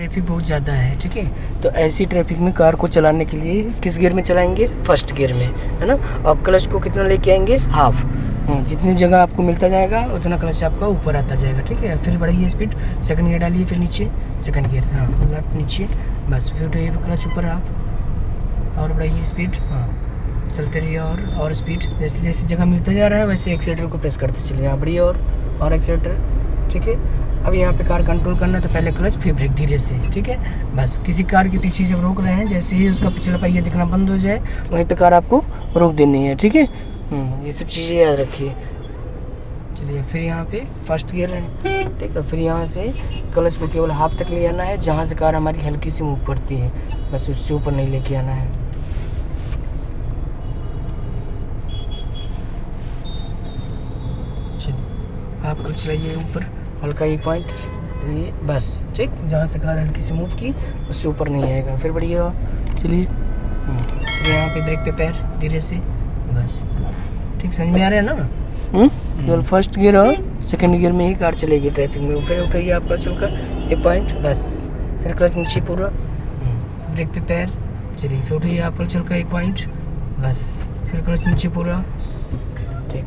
Traffic बहुत ज़्यादा है, ठीक है। तो ऐसी ट्रैफिक में कार को चलाने के लिए किस गियर में चलाएंगे? फर्स्ट गियर में, है ना। अब क्लच को कितना लेके आएंगे? हाफ। जितनी जगह आपको मिलता जाएगा उतना क्लच आपका ऊपर आता जाएगा, ठीक है। फिर बढ़ाइए स्पीड, सेकंड गियर डालिए, फिर नीचे सेकंड गियर, हाँ लेफ्ट नीचे, बस फिर उठाइए क्लच ऊपर हाफ और बढ़ाइए स्पीड, हाँ चलते रहिए और स्पीड। जैसे जैसे जगह मिलता जा रहा है वैसे एक्सीलेटर को प्रेस करते चलिए, यहाँ बढ़िए और एक्सीलेटर, ठीक है। अब यहाँ पे कार कंट्रोल करना तो पहले क्लच फिर ब्रेक धीरे से, ठीक है। बस किसी कार के पीछे जब रोक रहे हैं, जैसे ही उसका पिछला पहिया दिखना बंद हो जाए वहीं पे कार आपको रोक देनी है, ठीक है। ये सब चीज़ें याद रखिए। चलिए फिर यहाँ पे फर्स्ट गियर है, ठीक है। फिर यहाँ से क्लच को केवल हाफ तक ले आना है, जहाँ से कार हमारी हल्की सी मूव करती है, बस उससे ऊपर नहीं लेके आना है। चलिए आप क्लच चलाइए ऊपर हल्का 1 पॉइंट, ये बस, ठीक। जहाँ से कार हल्की से मूव की उससे ऊपर नहीं आएगा। फिर बढ़िया, चलिए फिर यहाँ पे ब्रेक पे पैर धीरे से, बस ठीक। समझ में आ रहा है ना? केवल फर्स्ट गियर और सेकंड गियर में ही कार चलेगी ट्रैफिक में। फिर उठाइए आप क्लच का 1 पॉइंट, बस फिर क्लच नीचे पूरा, ब्रेक पे पैर, चलिए फिर उठाइए आप क्लच का 1 पॉइंट, बस फिर क्लच नीचे पूरा, ठीक।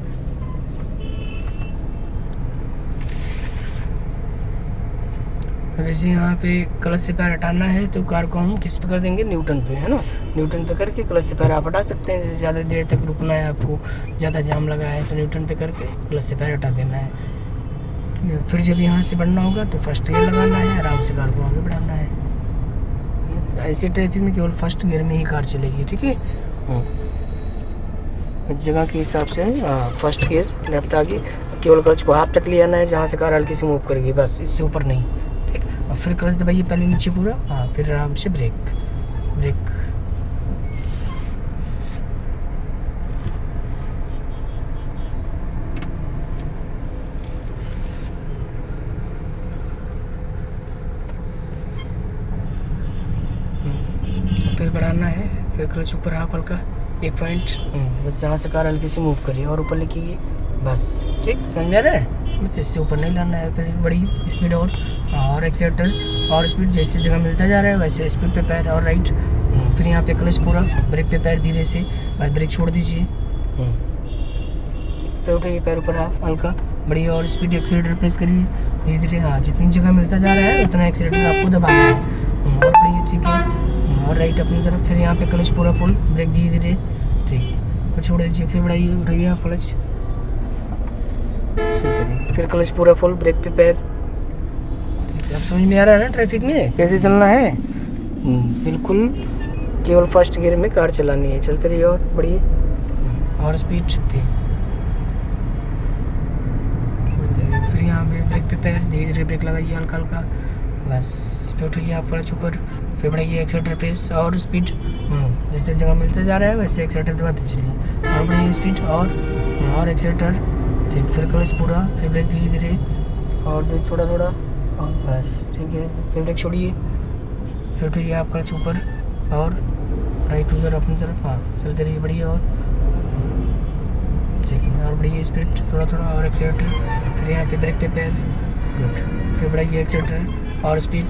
वैसे यहाँ पे क्लच से पैर हटाना है तो कार को हम किस पे कर देंगे? न्यूटन पे, है ना। न्यूटन पे करके क्लच से पैर आप हटा सकते हैं। जैसे ज़्यादा देर तक रुकना है आपको, ज़्यादा जाम लगा है, तो न्यूटन पे करके क्लच से पैर हटा देना है। फिर जब यहाँ से बढ़ना होगा तो फर्स्ट गियर लगाना है, आराम से कार को आगे बढ़ाना है। ऐसे ट्रैफिक में केवल फर्स्ट गियर में ही कार चलेगी, ठीक है। जगह के हिसाब से फर्स्ट गियर लेफ्ट आगे, केवल क्लच को हाफ तक ले आना है, जहाँ से कार हल्की से मूव करेगी, बस इससे ऊपर नहीं, ठीक। और फिर क्लच दबाइए पहले नीचे पूरा, हाँ फिर आराम से ब्रेक। फिर बढ़ाना है, फिर क्लच ऊपर हाफ हल्का 1 पॉइंट, बस जहाँ से कार हल्की से मूव करिए और ऊपर लिखिए, बस ठीक। समझ में आ रहा है? बस इससे ऊपर नहीं लाना है। फिर बड़ी स्पीड और एक्सीलेटर और स्पीड, जैसे जगह मिलता जा रहा है वैसे स्पीड पे पैर और राइट। फिर यहाँ पे क्लच पूरा, ब्रेक पे पैर धीरे से, बस ब्रेक छोड़ दीजिए, फिर उठाइए पैर ऊपर हाफ हल्का, बढ़िया और स्पीड एक्सीलेटर प्रेस करिए धीरे धीरे, हाँ जितनी जगह मिलता जा रहा है उतना एक्सीलेटर आपको दबाना है, और बढ़िया, ठीक है। और राइट अपनी तरफ, फिर यहाँ पे क्लच पूरा फुल, ब्रेक धीरे धीरे, ठीक। फिर छोड़ दीजिए, फिर बढ़ाइए, उठाइए आप क्लच, फिर क्लच पूरा फुल, ब्रेक पे पैर, ठीक है। अब समझ में आ रहा है ना ट्रैफिक में कैसे चलना है? बिल्कुल केवल फर्स्ट गियर में कार चलानी है। चलते रहिए और बढ़िए और स्पीड, ठीक। फिर यहाँ पे ब्रेक पे पैर धीरे धीरे ब्रेक लगाइए हल्का हल्का, बस फिर उठाइए आप क्लच ऊपर, फिर बढ़ाइए एक्सीलेटर प्रेस और स्पीड, जैसे जगह मिलता जा रहा है वैसे एक्सीलेटर दबाते चलिए, और बढ़ाइए स्पीड और एक्सीलेटर, ठीक। फिर क्लच पूरा, फिर ब्रेक धीरे धीरे और ब्रेक थोड़ा थोड़ा, और बस ठीक है। फिर ब्रेक छोड़िए, फिर उठाइए आप क्लच ऊपर और राइट उधर अपनी तरफ, हाँ चलते रहिए बढ़िया और ठीक है। और बढ़िए स्पीड थोड़ा थोड़ा और एक्सीलेटर, फिर यहाँ पे ब्रेक पे पैर, गुड। फिर बढ़ाइए एक्सीलेटर और स्पीड,